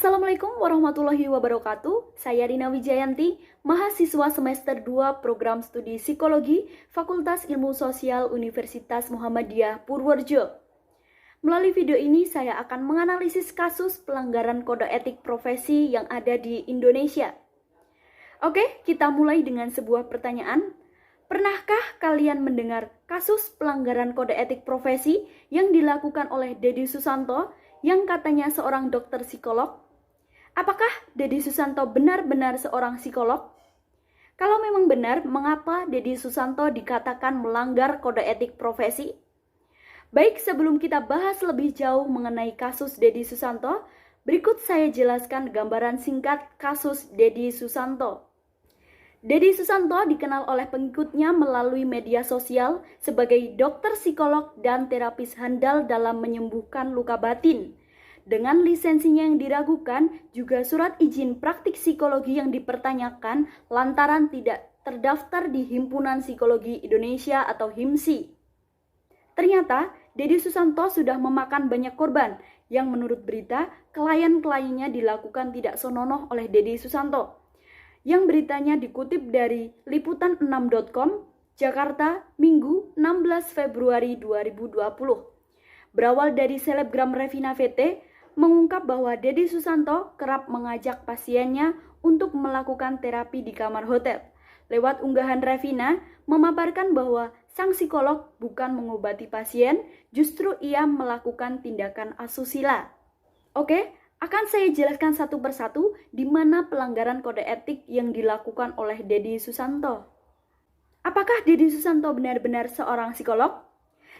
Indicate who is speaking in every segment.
Speaker 1: Assalamualaikum warahmatullahi wabarakatuh. Saya Rina Wijayanti, mahasiswa semester 2 Program Studi Psikologi Fakultas Ilmu Sosial Universitas Muhammadiyah Purworejo. Melalui video ini saya akan menganalisis kasus pelanggaran kode etik profesi yang ada di Indonesia. Oke, kita mulai dengan sebuah pertanyaan. Pernahkah kalian mendengar kasus pelanggaran kode etik profesi yang dilakukan oleh Deddy Susanto yang katanya seorang dokter psikolog? Apakah Deddy Susanto benar-benar seorang psikolog? Kalau memang benar, mengapa Deddy Susanto dikatakan melanggar kode etik profesi? Baik, sebelum kita bahas lebih jauh mengenai kasus Deddy Susanto, berikut saya jelaskan gambaran singkat kasus Deddy Susanto. Deddy Susanto dikenal oleh pengikutnya melalui media sosial sebagai dokter psikolog dan terapis handal dalam menyembuhkan luka batin. Dengan lisensinya yang diragukan, juga surat izin praktik psikologi yang dipertanyakan lantaran tidak terdaftar di Himpunan Psikologi Indonesia atau HIMSI. Ternyata, Deddy Susanto sudah memakan banyak korban yang menurut berita, klien-kliennya dilakukan tidak senonoh oleh Deddy Susanto. Yang beritanya dikutip dari liputan6.com, Jakarta, Minggu 16 Februari 2020. Berawal dari selebgram Revina VT, mengungkap bahwa Deddy Susanto kerap mengajak pasiennya untuk melakukan terapi di kamar hotel. Lewat unggahan Revina, memaparkan bahwa sang psikolog bukan mengobati pasien, justru ia melakukan tindakan asusila. Oke, akan saya jelaskan satu persatu di mana pelanggaran kode etik yang dilakukan oleh Deddy Susanto. Apakah Deddy Susanto benar-benar seorang psikolog?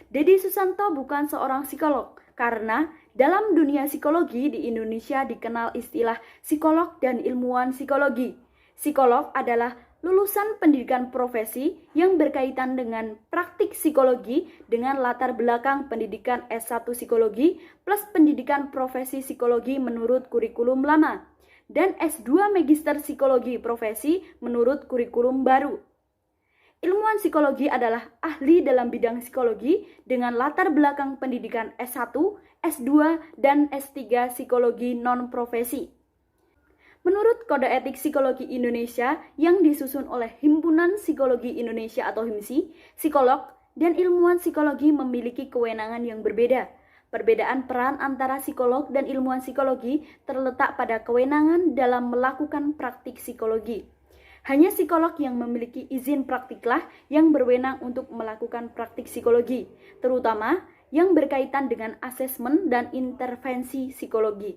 Speaker 1: Deddy Susanto bukan seorang psikolog, karena dalam dunia psikologi di Indonesia dikenal istilah psikolog dan ilmuwan psikologi. Psikolog adalah lulusan pendidikan profesi yang berkaitan dengan praktik psikologi dengan latar belakang pendidikan S1 psikologi plus pendidikan profesi psikologi menurut kurikulum lama dan S2 magister psikologi profesi menurut kurikulum baru. Ilmuwan psikologi adalah ahli dalam bidang psikologi dengan latar belakang pendidikan S1, S2, dan S3 psikologi non-profesi. Menurut Kode Etik Psikologi Indonesia yang disusun oleh Himpunan Psikologi Indonesia atau HIMSI, psikolog dan ilmuwan psikologi memiliki kewenangan yang berbeda. Perbedaan peran antara psikolog dan ilmuwan psikologi terletak pada kewenangan dalam melakukan praktik psikologi. Hanya psikolog yang memiliki izin praktiklah yang berwenang untuk melakukan praktik psikologi, terutama yang berkaitan dengan asesmen dan intervensi psikologi.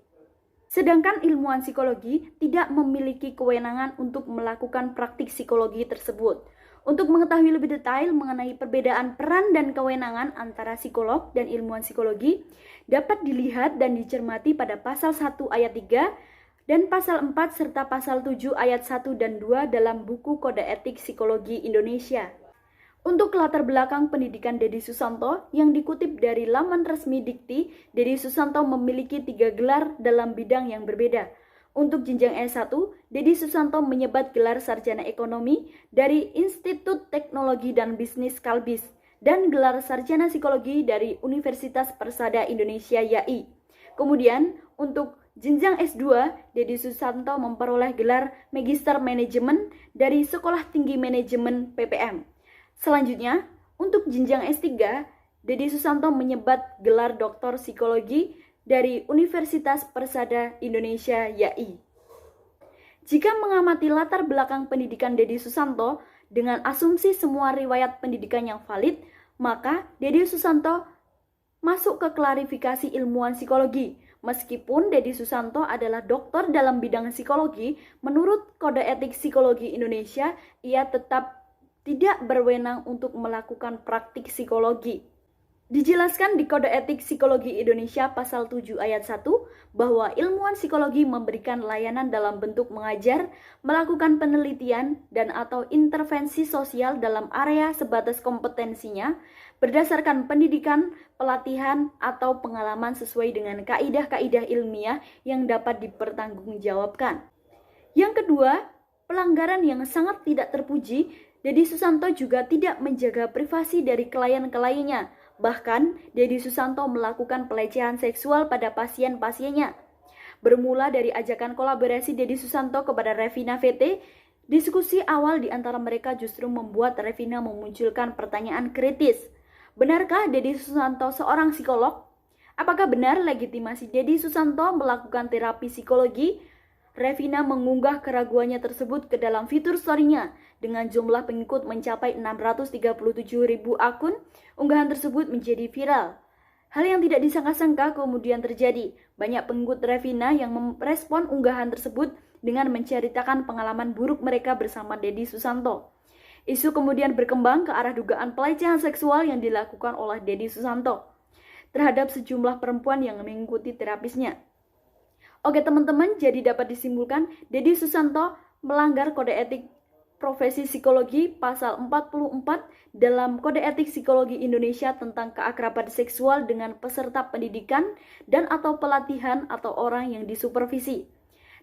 Speaker 1: Sedangkan ilmuwan psikologi tidak memiliki kewenangan untuk melakukan praktik psikologi tersebut. Untuk mengetahui lebih detail mengenai perbedaan peran dan kewenangan antara psikolog dan ilmuwan psikologi, dapat dilihat dan dicermati pada pasal 1 ayat 3 dan pasal 4 serta pasal 7 ayat 1 dan 2 dalam buku Kode Etik Psikologi Indonesia. Untuk latar belakang pendidikan Deddy Susanto yang dikutip dari laman resmi Dikti, Deddy Susanto memiliki 3 gelar dalam bidang yang berbeda. Untuk jenjang S1, Deddy Susanto menyebat gelar sarjana ekonomi dari Institut Teknologi dan Bisnis Kalbis dan gelar sarjana psikologi dari Universitas Persada Indonesia YAI. Kemudian, untuk jenjang S2, Deddy Susanto memperoleh gelar Magister Manajemen dari Sekolah Tinggi Manajemen PPM. Selanjutnya, untuk jenjang S3, Deddy Susanto menyebat gelar Doktor Psikologi dari Universitas Persada Indonesia YAI. Jika mengamati latar belakang pendidikan Deddy Susanto dengan asumsi semua riwayat pendidikan yang valid, maka Deddy Susanto masuk ke klarifikasi ilmuwan psikologi. Meskipun Deddy Susanto adalah doktor dalam bidang psikologi, menurut Kode Etik Psikologi Indonesia, ia tetap tidak berwenang untuk melakukan praktik psikologi. Dijelaskan di Kode Etik Psikologi Indonesia pasal 7 ayat 1 bahwa ilmuwan psikologi memberikan layanan dalam bentuk mengajar, melakukan penelitian, dan atau intervensi sosial dalam area sebatas kompetensinya berdasarkan pendidikan, pelatihan, atau pengalaman sesuai dengan kaidah-kaidah ilmiah yang dapat dipertanggungjawabkan. Yang kedua, pelanggaran yang sangat tidak terpuji, Deddy Susanto juga tidak menjaga privasi dari klien-kliennya. Bahkan, Deddy Susanto melakukan pelecehan seksual pada pasien-pasiennya. Bermula dari ajakan kolaborasi Deddy Susanto kepada Revina VT, diskusi awal di antara mereka justru membuat Revina memunculkan pertanyaan kritis. Benarkah Deddy Susanto seorang psikolog? Apakah benar legitimasi Deddy Susanto melakukan terapi psikologi? Revina mengunggah keraguannya tersebut ke dalam fitur story-nya. Dengan jumlah pengikut mencapai 637.000 akun, unggahan tersebut menjadi viral. Hal yang tidak disangka-sangka kemudian terjadi. Banyak pengikut Revina yang merespon unggahan tersebut dengan menceritakan pengalaman buruk mereka bersama Deddy Susanto. Isu kemudian berkembang ke arah dugaan pelecehan seksual yang dilakukan oleh Deddy Susanto terhadap sejumlah perempuan yang mengikuti terapisnya. Oke teman-teman, jadi dapat disimpulkan Deddy Susanto melanggar kode etik profesi psikologi pasal 44 dalam Kode Etik Psikologi Indonesia tentang keakraban seksual dengan peserta pendidikan dan atau pelatihan atau orang yang disupervisi.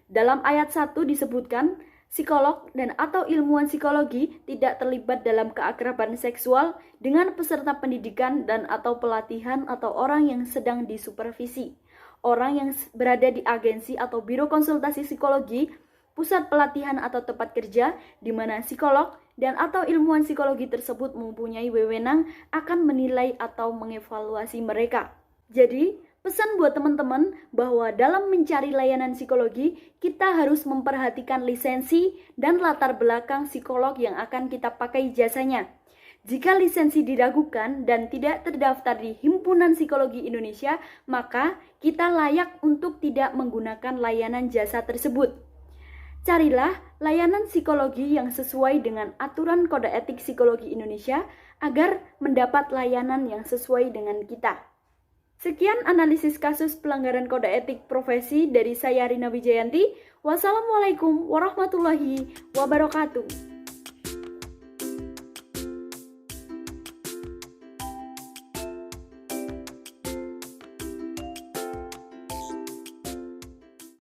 Speaker 1: Dalam ayat 1 disebutkan, psikolog dan atau ilmuwan psikologi tidak terlibat dalam keakraban seksual dengan peserta pendidikan dan atau pelatihan atau orang yang sedang disupervisi. Orang yang berada di agensi atau biro konsultasi psikologi, pusat pelatihan atau tempat kerja di mana psikolog dan atau ilmuwan psikologi tersebut mempunyai wewenang akan menilai atau mengevaluasi mereka. Jadi, pesan buat teman-teman bahwa dalam mencari layanan psikologi, kita harus memperhatikan lisensi dan latar belakang psikolog yang akan kita pakai jasanya. Jika lisensi diragukan dan tidak terdaftar di Himpunan Psikologi Indonesia, maka kita layak untuk tidak menggunakan layanan jasa tersebut. Carilah layanan psikologi yang sesuai dengan aturan Kode Etik Psikologi Indonesia agar mendapat layanan yang sesuai dengan kita. Sekian analisis kasus pelanggaran kode etik profesi dari saya Rina Wijayanti. Wassalamualaikum warahmatullahi wabarakatuh.